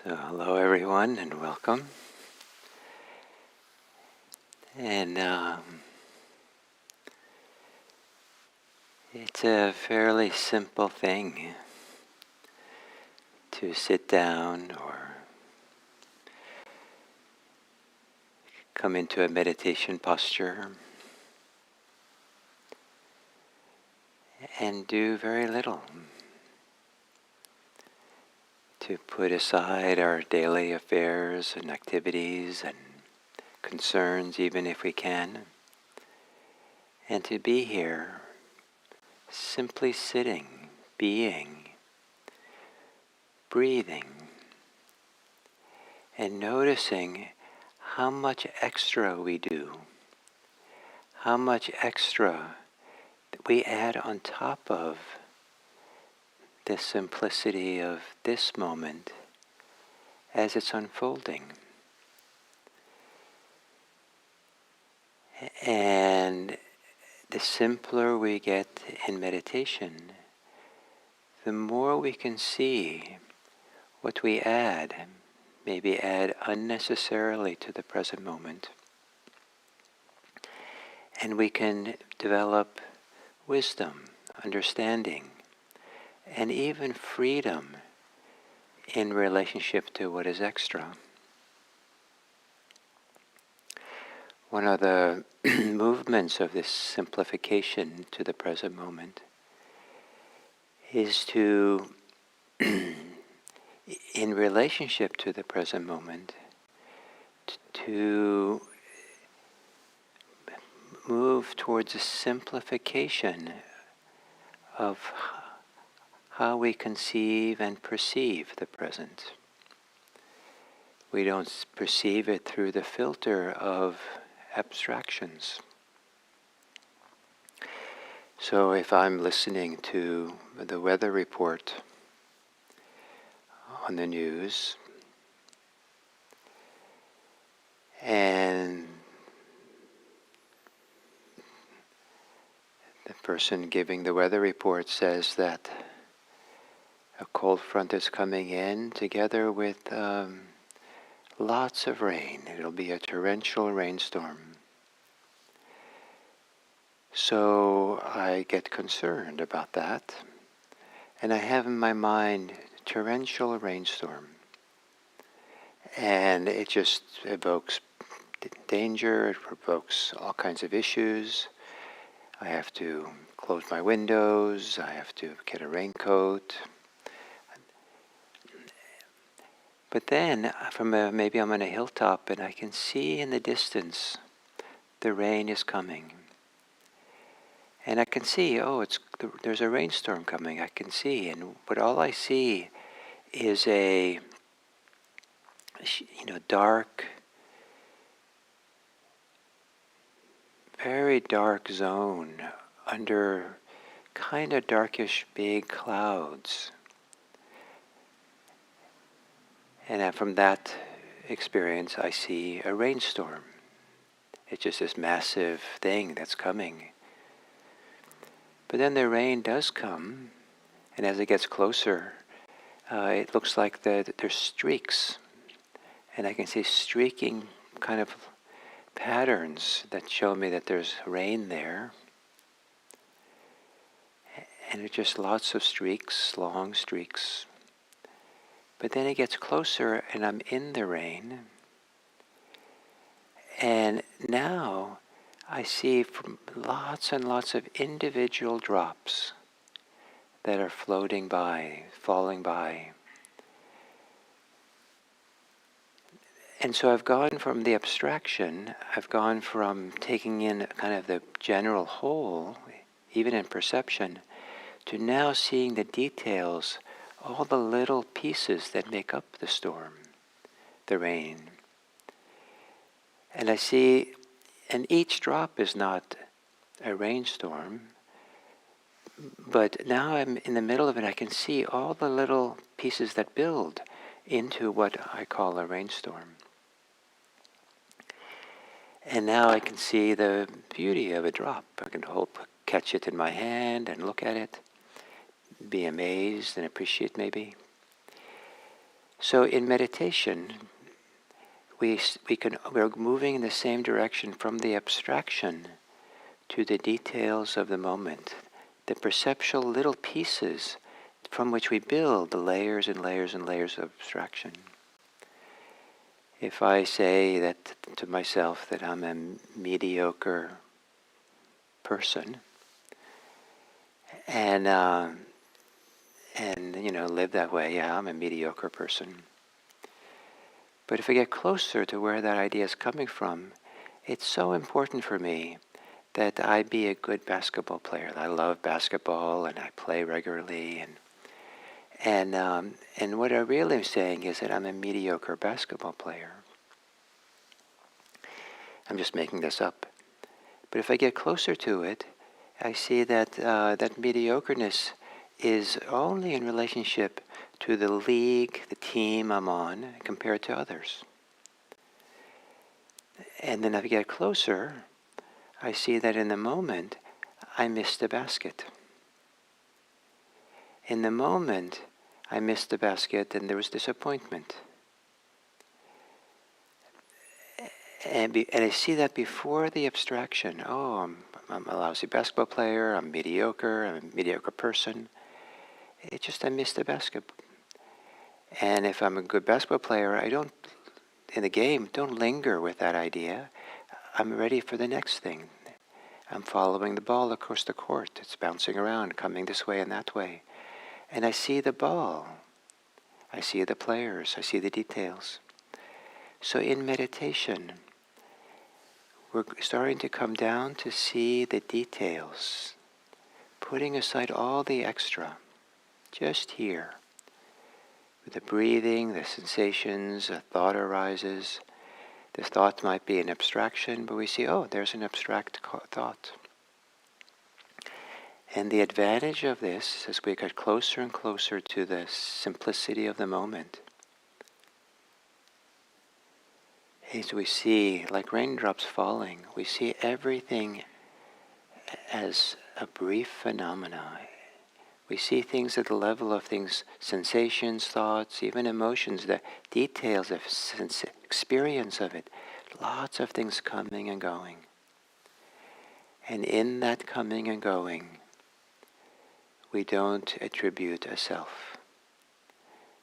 So hello everyone and welcome. And it's a fairly simple thing to sit down or come into a meditation posture and do very little. To put aside our daily affairs and activities and concerns, even if we can, and to be here, simply sitting, being, breathing, and noticing how much extra we do, how much extra that we add on top of the simplicity of this moment as it's unfolding. And the simpler we get in meditation, the more we can see what we add, maybe add unnecessarily to the present moment. And we can develop wisdom, understanding, and even freedom in relationship to what is extra. One of the movements of this simplification to the present moment is to, in relationship to the present moment, to move towards a simplification of how we conceive and perceive the present. We don't perceive it through the filter of abstractions. So if I'm listening to the weather report on the news, and the person giving the weather report says that a cold front is coming in together with lots of rain. It'll be a torrential rainstorm. So I get concerned about that. And I have in my mind torrential rainstorm. And it just evokes danger, it provokes all kinds of issues. I have to close my windows, I have to get a raincoat. But then, maybe I'm on a hilltop and I can see in the distance the rain is coming. And I can see, there's a rainstorm coming, I can see. But all I see is a dark, very dark zone under kind of darkish big clouds. And from that experience, I see a rainstorm. It's just this massive thing that's coming. But then the rain does come, and as it gets closer, it looks like there's streaks. And I can see streaking kind of patterns that show me that there's rain there. And it's just lots of streaks, long streaks. But then it gets closer and I'm in the rain. And now I see from lots and lots of individual drops that are floating by, falling by. And so I've gone from the abstraction, I've gone from taking in kind of the general whole, even in perception, to now seeing the details, all the little pieces that make up the storm, the rain. And I see, and each drop is not a rainstorm, but now I'm in the middle of it, I can see all the little pieces that build into what I call a rainstorm. And now I can see the beauty of a drop. I can catch it in my hand and look at it, be amazed and appreciate maybe. So in meditation, we're moving in the same direction from the abstraction to the details of the moment, the perceptual little pieces from which we build the layers and layers and layers of abstraction. If I say that to myself that I'm a mediocre person, and live that way, yeah, I'm a mediocre person. But if I get closer to where that idea is coming from, it's so important for me that I be a good basketball player. I love basketball and I play regularly, and what I really am saying is that I'm a mediocre basketball player. I'm just making this up. But if I get closer to it, I see that that mediocreness is only in relationship to the league, the team I'm on, compared to others. And then if I get closer, I see that in the moment, I missed the basket. In the moment, I missed the basket and there was disappointment. And I see that before the abstraction. Oh, I'm a lousy basketball player, I'm mediocre, I'm a mediocre person. It's just I missed the basket. And if I'm a good basketball player, I don't, in the game, don't linger with that idea. I'm ready for the next thing. I'm following the ball across the court. It's bouncing around, coming this way and that way. And I see the ball. I see the players. I see the details. So in meditation, we're starting to come down to see the details, putting aside all the extra, just here. With the breathing, the sensations, a thought arises. The thought might be an abstraction, but we see, oh, there's an abstract thought. And the advantage of this, as we get closer and closer to the simplicity of the moment, is we see, like raindrops falling, we see everything as a brief phenomena. We see things at the level of things, sensations, thoughts, even emotions, the details of experience of it. Lots of things coming and going. And in that coming and going, we don't attribute a self.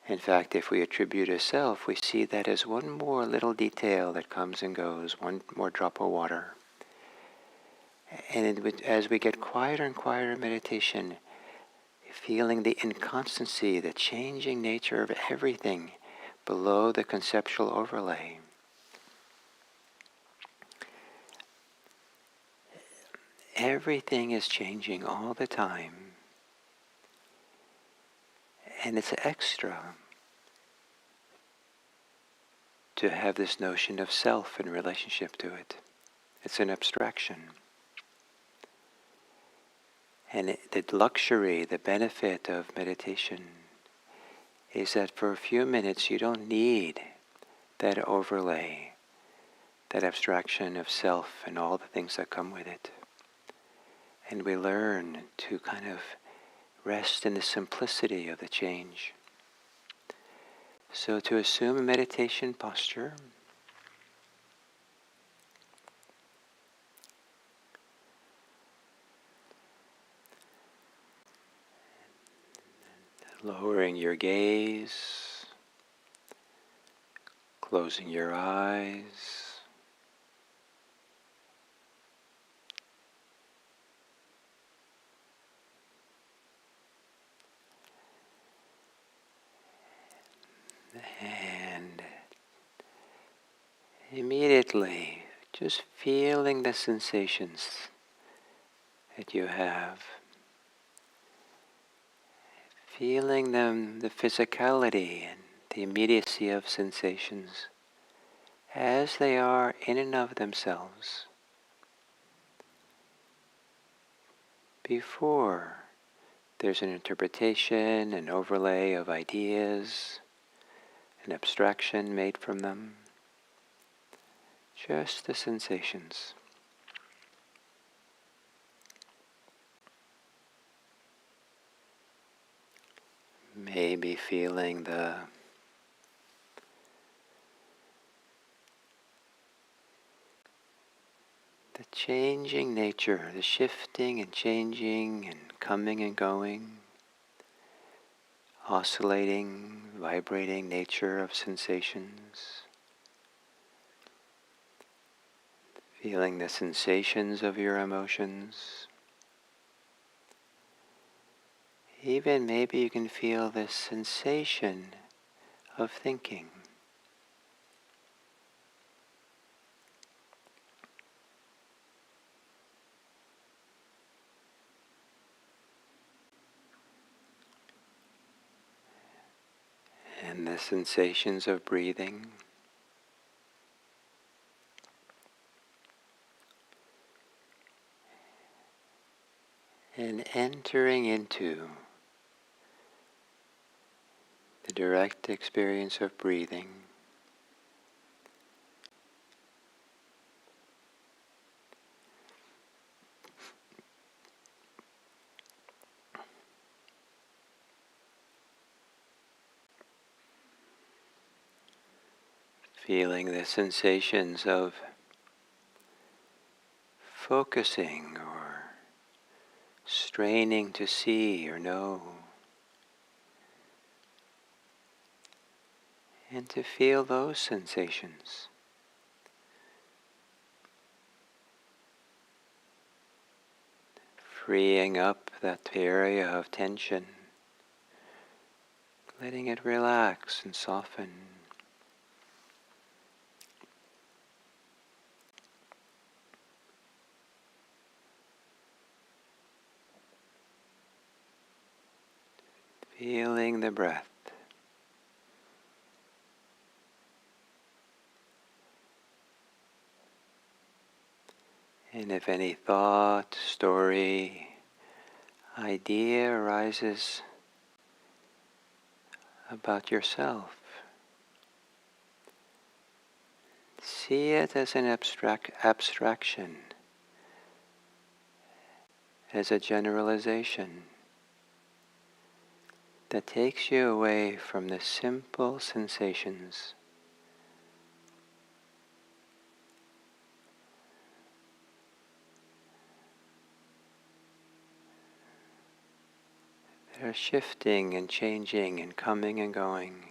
In fact, if we attribute a self, we see that as one more little detail that comes and goes, one more drop of water. And as we get quieter and quieter in meditation, feeling the inconstancy, the changing nature of everything below the conceptual overlay. Everything is changing all the time. And it's extra to have this notion of self in relationship to it. It's an abstraction. And the luxury, the benefit of meditation is that for a few minutes you don't need that overlay, that abstraction of self and all the things that come with it. And we learn to kind of rest in the simplicity of the change. So to assume a meditation posture, lowering your gaze, closing your eyes, and immediately just feeling the sensations that you have. Feeling them, the physicality and the immediacy of sensations as they are in and of themselves. Before there's an interpretation, an overlay of ideas, an abstraction made from them. Just the sensations. Maybe feeling the the changing nature, the shifting and changing and coming and going, oscillating, vibrating nature of sensations. Feeling the sensations of your emotions. Even maybe you can feel the sensation of thinking. And the sensations of breathing. And entering into the direct experience of breathing. Feeling the sensations of focusing or straining to see or know. And to feel those sensations. Freeing up that area of tension. Letting it relax and soften. Feeling the breath. And if any thought, story, idea arises about yourself, see it as an abstraction, as a generalization that takes you away from the simple sensations. That are shifting and changing and coming and going.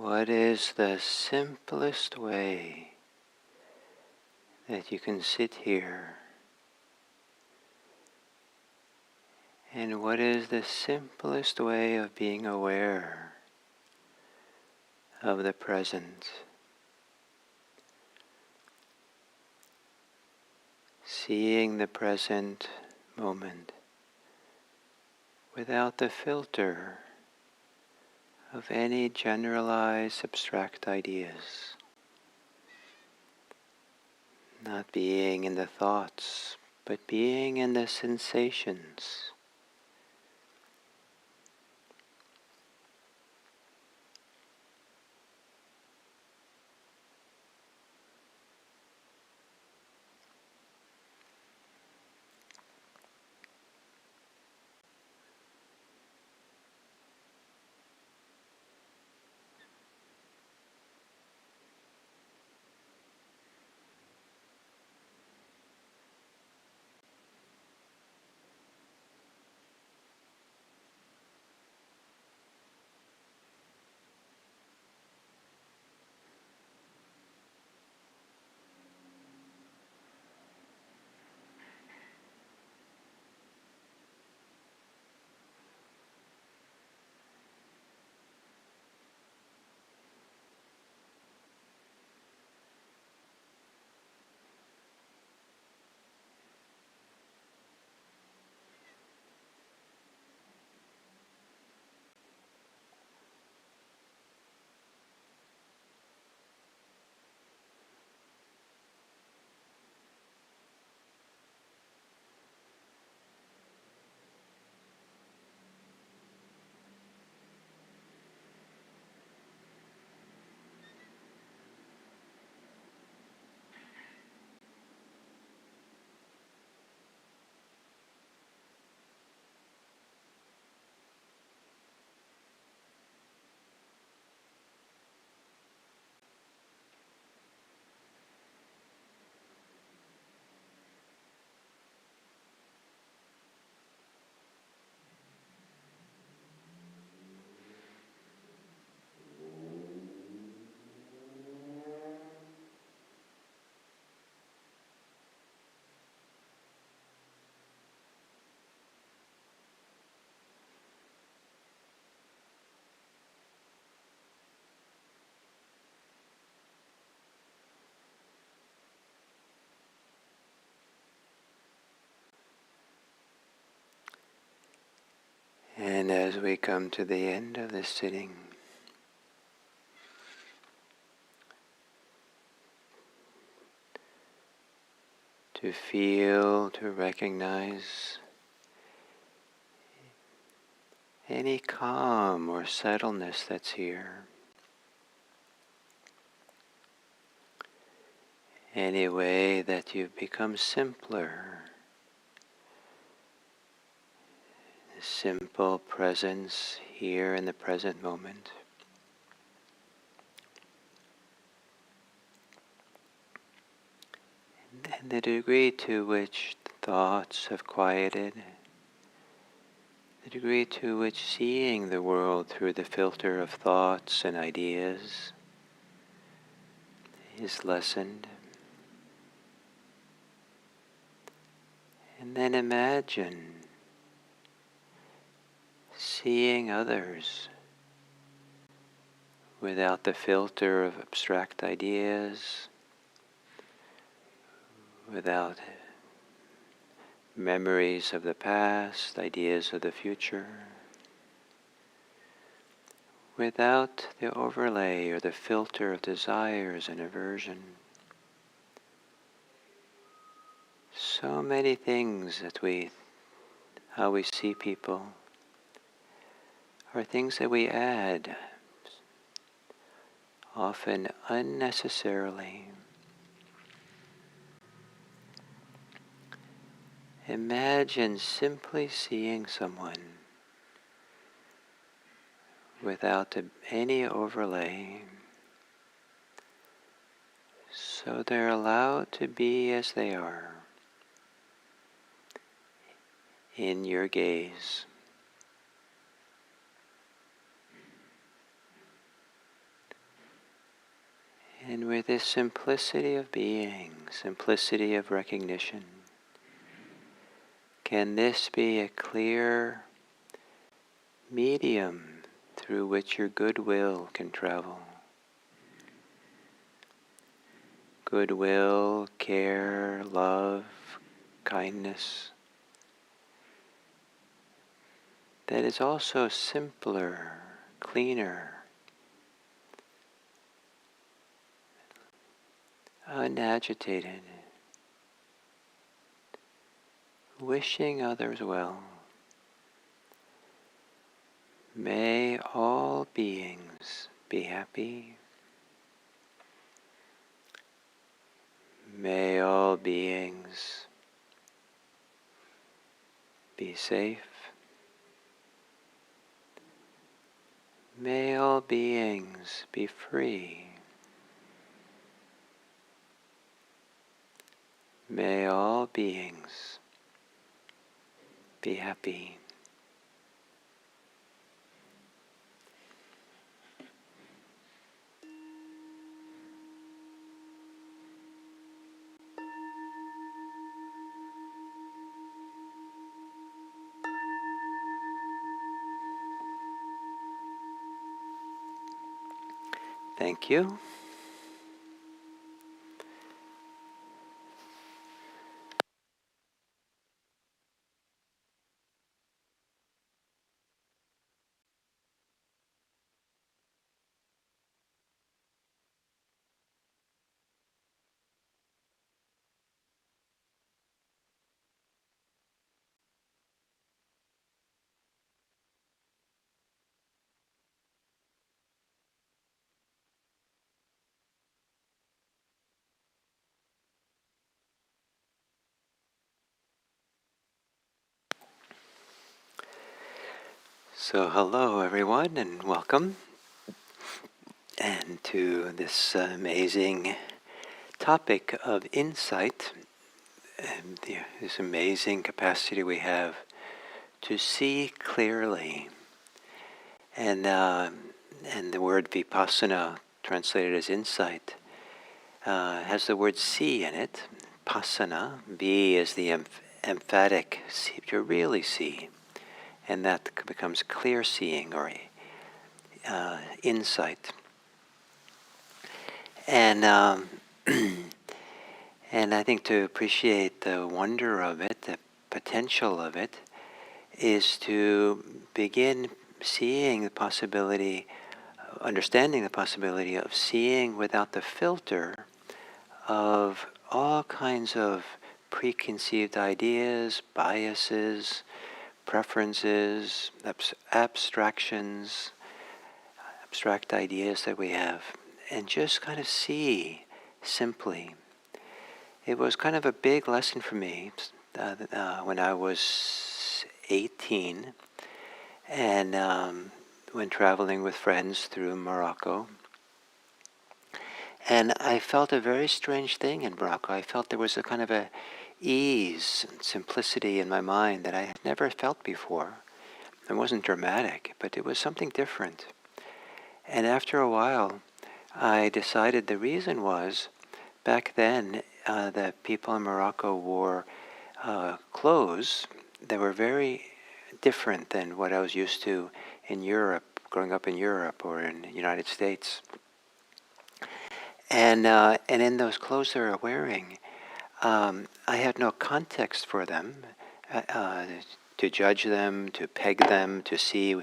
What is the simplest way that you can sit here? And what is the simplest way of being aware of the present? Seeing the present moment without the filter of any generalized abstract ideas. Not being in the thoughts, but being in the sensations. And as we come to the end of this sitting, to feel, to recognize any calm or subtleness that's here. Any way that you've become simpler. A simple presence here in the present moment. And the degree to which thoughts have quieted, the degree to which seeing the world through the filter of thoughts and ideas is lessened. And then imagine seeing others without the filter of abstract ideas, without memories of the past, ideas of the future, without the overlay or the filter of desires and aversion. So many things how we see people, are things that we add, often unnecessarily. Imagine simply seeing someone without any overlay, so they're allowed to be as they are in your gaze. And with this simplicity of being, simplicity of recognition, can this be a clear medium through which your goodwill can travel? Goodwill, care, love, kindness. That is also simpler, cleaner, unagitated, wishing others well. May all beings be happy. May all beings be safe. May all beings be free. May all beings be happy. Thank you. So hello everyone and welcome and to this amazing topic of insight and this amazing capacity we have to see clearly. And the word vipassana, translated as insight, has the word see in it. Passana, V is the emphatic see, to really see. And that becomes clear seeing or insight. And and I think to appreciate the wonder of it, the potential of it, is to begin seeing the possibility, understanding the possibility of seeing without the filter of all kinds of preconceived ideas, biases, preferences, abstractions, abstract ideas that we have, and just kind of see simply. It was kind of a big lesson for me when I was 18 and when traveling with friends through Morocco. And I felt a very strange thing in Morocco. I felt there was a kind of a ease and simplicity in my mind that I had never felt before. It wasn't dramatic, but it was something different. And after a while, I decided the reason was, back then, the people in Morocco wore clothes that were very different than what I was used to in Europe, growing up in Europe or in the United States. And in those clothes they were wearing, I had no context for them to judge them, to peg them, to see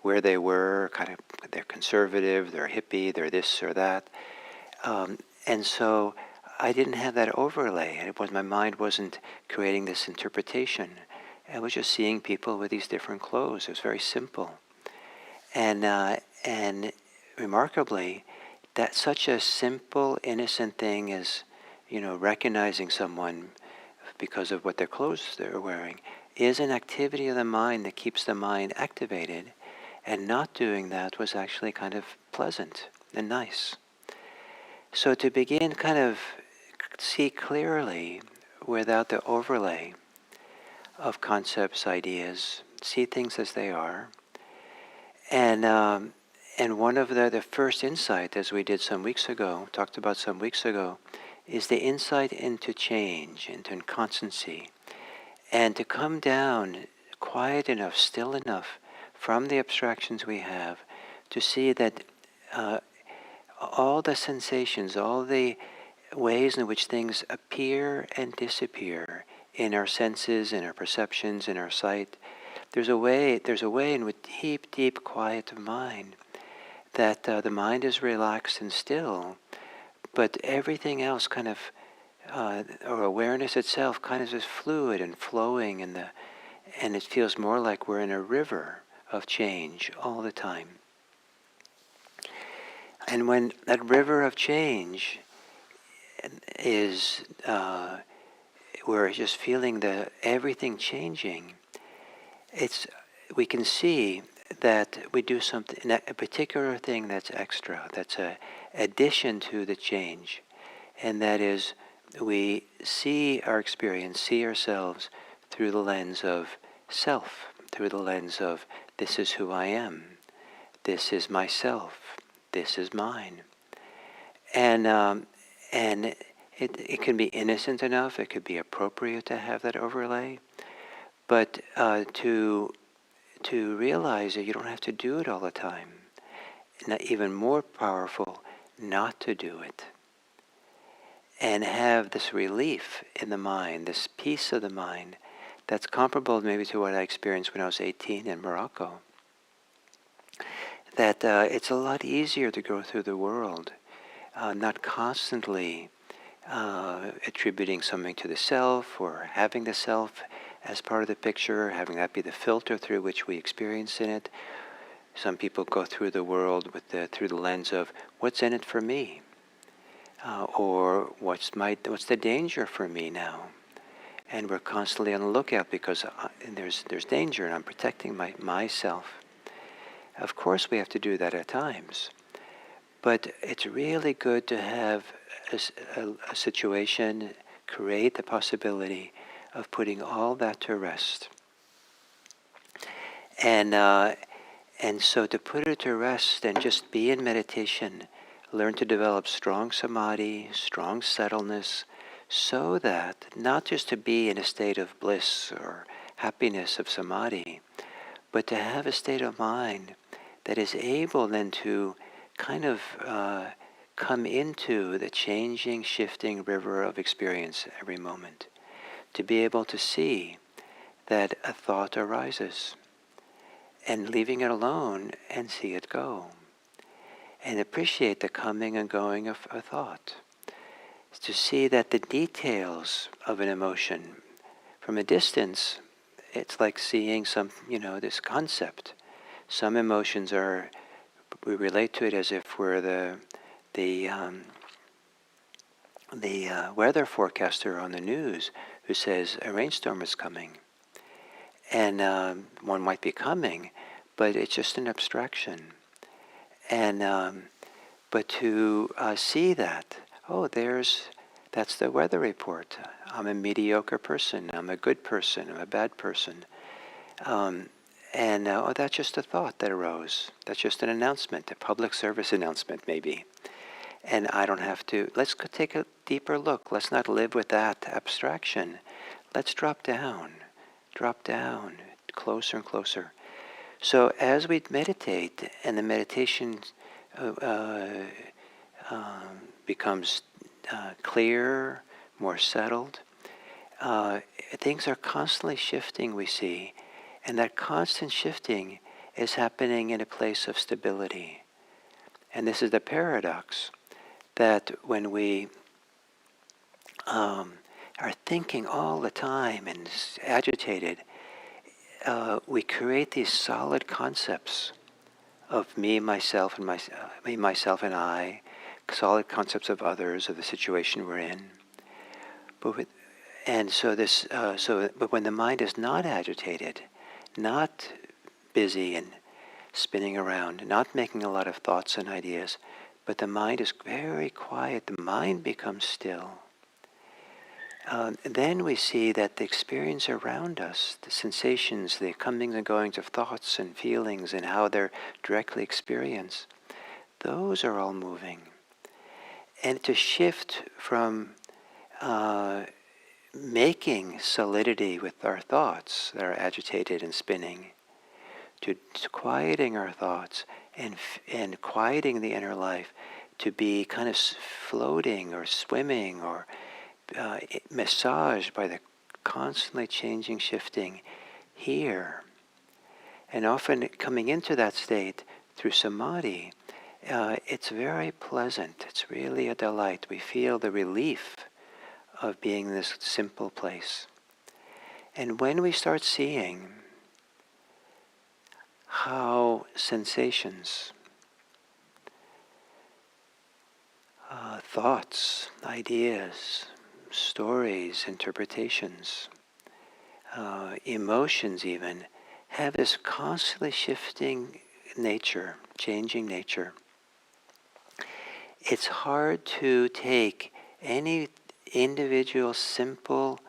where they were, kind of they're conservative, they're hippie, they're this or that. And so I didn't have that overlay. And it was, my mind wasn't creating this interpretation. I was just seeing people with these different clothes. It was very simple. And remarkably, that such a simple, innocent thing as, recognizing someone because of what their clothes they're wearing is an activity of the mind that keeps the mind activated. And not doing that was actually kind of pleasant and nice. So to begin kind of see clearly without the overlay of concepts, ideas, see things as they are, and And one of the first insight, as we did some weeks ago, talked about some weeks ago, is the insight into change, into constancy, and to come down quiet enough, still enough, from the abstractions we have, to see that all the sensations, all the ways in which things appear and disappear in our senses, in our perceptions, in our sight, there's a way in with deep, deep quiet of mind that the mind is relaxed and still, but everything else kind of, or awareness itself kind of is fluid and flowing, and it feels more like we're in a river of change all the time. And when that river of change is, we're just feeling everything changing, we can see that we do something, a particular thing that's extra, that's a addition to the change, and that is we see our experience, see ourselves through the lens of self, through the lens of this is who I am, this is myself, this is mine, and it can be innocent enough, it could be appropriate to have that overlay, but to realize that you don't have to do it all the time. And even more powerful, not to do it. And have this relief in the mind, this peace of the mind, that's comparable maybe to what I experienced when I was 18 in Morocco. That it's a lot easier to go through the world, not constantly attributing something to the self or having the self as part of the picture, having that be the filter through which we experience in it. Some people go through the world through the lens of what's in it for me, or what's the danger for me now, and we're constantly on the lookout because there's danger, and I'm protecting myself. Of course, we have to do that at times, but it's really good to have a situation, create the possibility of putting all that to rest. And so to put it to rest and just be in meditation, learn to develop strong samadhi, strong settledness, so that not just to be in a state of bliss or happiness of samadhi, but to have a state of mind that is able then to kind of come into the changing, shifting river of experience every moment. To be able to see that a thought arises, and leaving it alone and see it go. And appreciate the coming and going of a thought. To see that the details of an emotion, from a distance, it's like seeing this concept. Some emotions we relate to it as if we're the weather forecaster on the news who says a rainstorm is coming. And one might be coming, but it's just an abstraction. And but to see that, that's the weather report. I'm a mediocre person. I'm a good person. I'm a bad person. That's just a thought that arose. That's just an announcement, a public service announcement maybe. And I don't have to. Let's take a deeper look. Let's not live with that abstraction. Let's drop down, closer and closer. So as we meditate, and the meditation becomes clear, more settled, things are constantly shifting, we see, and that constant shifting is happening in a place of stability. And this is the paradox, that when we are thinking all the time and agitated, we create these solid concepts of me, myself, and I, solid concepts of others, of the situation we're in. But when the mind is not agitated, not busy and spinning around, not making a lot of thoughts and ideas, but the mind is very quiet, the mind becomes still. then we see that the experience around us, the sensations, the comings and goings of thoughts and feelings and how they're directly experienced, those are all moving. And to shift from making solidity with our thoughts that are agitated and spinning, to quieting our thoughts and quieting the inner life, to be kind of floating or swimming or massaged by the constantly changing, shifting here. And often coming into that state through samadhi, it's very pleasant. It's really a delight. We feel the relief of being in this simple place. And when we start seeing how sensations, thoughts, ideas, stories, interpretations, emotions even, have this constantly shifting nature, changing nature, it's hard to take any individual simple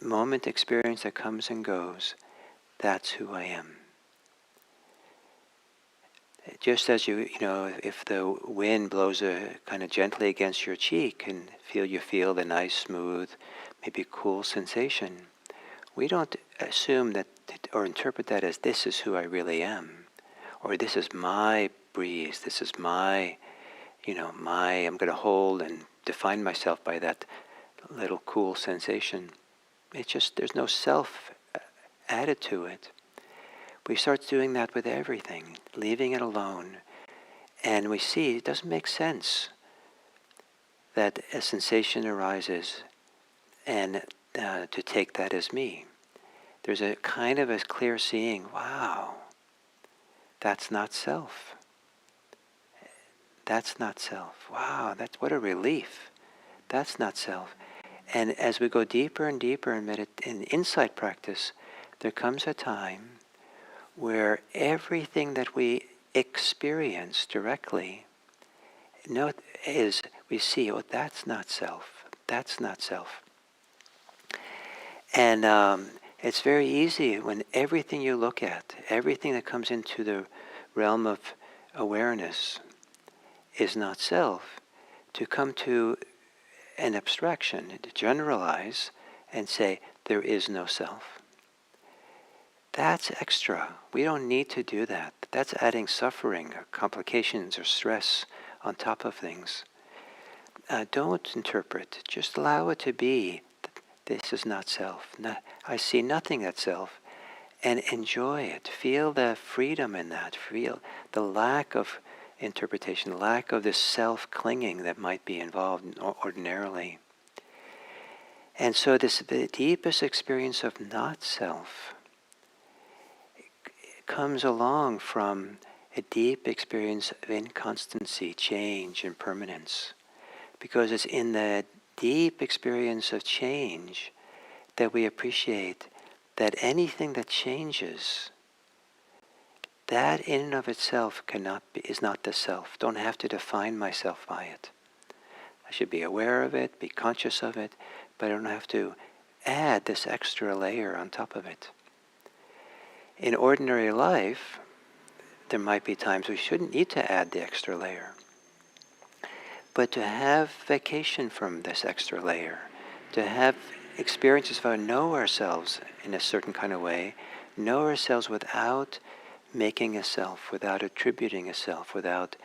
moment experience that comes and goes. That's who I am. Just as you know, if the wind blows kind of gently against your cheek and you feel the nice, smooth, maybe cool sensation, we don't assume that or interpret that as this is who I really am, or this is my breeze, this is my, I'm going to hold and define myself by that little cool sensation. It's just, there's no self added to it. We start doing that with everything, leaving it alone, and we see it doesn't make sense that a sensation arises and to take that as me. There's a kind of a clear seeing, wow, that's not self. That's not self. Wow, that's what a relief. That's not self. And as we go deeper and deeper in insight practice, there comes a time where everything that we experience directly we see, oh, that's not self. That's not self. And it's very easy when everything you look at, everything that comes into the realm of awareness is not self, to come to an abstraction, to generalize and say, there is no self. That's extra. We don't need to do that. That's adding suffering or complications or stress on top of things. Don't interpret. Just allow it to be. This is not self. I see nothing that's self. And enjoy it. Feel the freedom in that. Feel the lack of interpretation, the lack of this self-clinging that might be involved ordinarily. And so the deepest experience of not self comes along from a deep experience of inconstancy, change, and permanence. Because it's in the deep experience of change that we appreciate that anything that changes, that in and of itself is not the self. Don't have to define myself by it. I should be aware of it, be conscious of it, but I don't have to add this extra layer on top of it. In ordinary life, there might be times we shouldn't need to add the extra layer. But to have vacation from this extra layer, to have experiences of our know ourselves in a certain kind of way, know ourselves without making a self, without attributing a self, without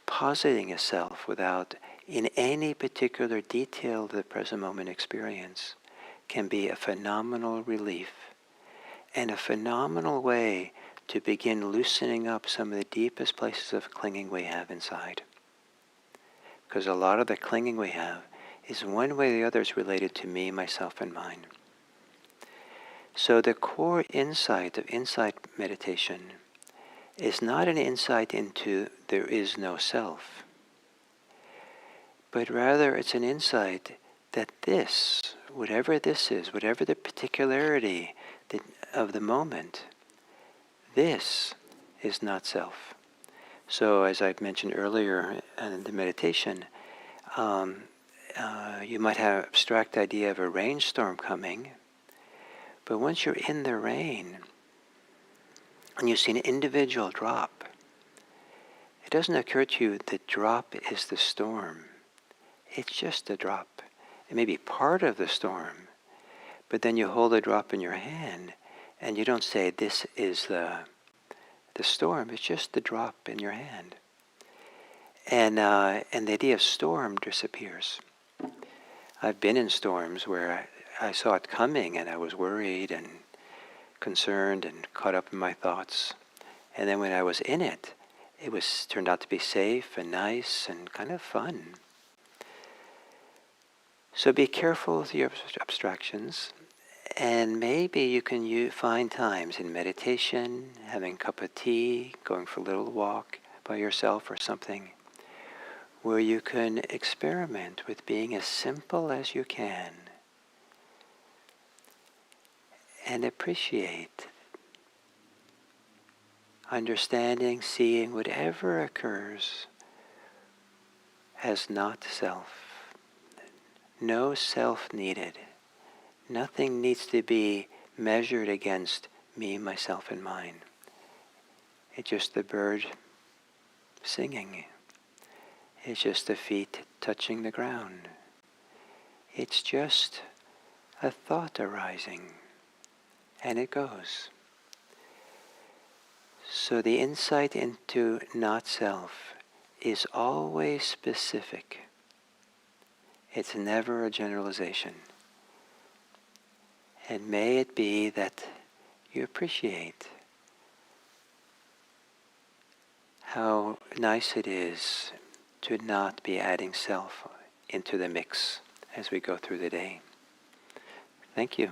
positing a self, without in any particular detail of the present moment experience, can be a phenomenal relief and a phenomenal way to begin loosening up some of the deepest places of clinging we have inside. Because a lot of the clinging we have is one way or the other is related to me, myself, and mine. So the core insight of insight meditation is not an insight into there is no self, but rather it's an insight that this, whatever this is, whatever the particularity of the moment, this is not self. So as I mentioned earlier in the meditation, you might have an abstract idea of a rainstorm coming, but once you're in the rain and you see an individual drop, it doesn't occur to you the drop is the storm. It's just a drop. It may be part of the storm, but then you hold a drop in your hand and you don't say this is the storm. It's just the drop in your hand. And the idea of storm disappears. I've been in storms where I saw it coming and I was worried and concerned and caught up in my thoughts. And then when I was in it, it turned out to be safe and nice and kind of fun. So be careful with your abstractions, and maybe you can find times in meditation, having a cup of tea, going for a little walk by yourself or something, where you can experiment with being as simple as you can and appreciate, understanding, seeing whatever occurs as not self. No self needed. Nothing needs to be measured against me, myself, and mine. It's just the bird singing. It's just the feet touching the ground. It's just a thought arising, and it goes. So the insight into not self is always specific. It's never a generalization. And may it be that you appreciate how nice it is to not be adding self into the mix as we go through the day. Thank you.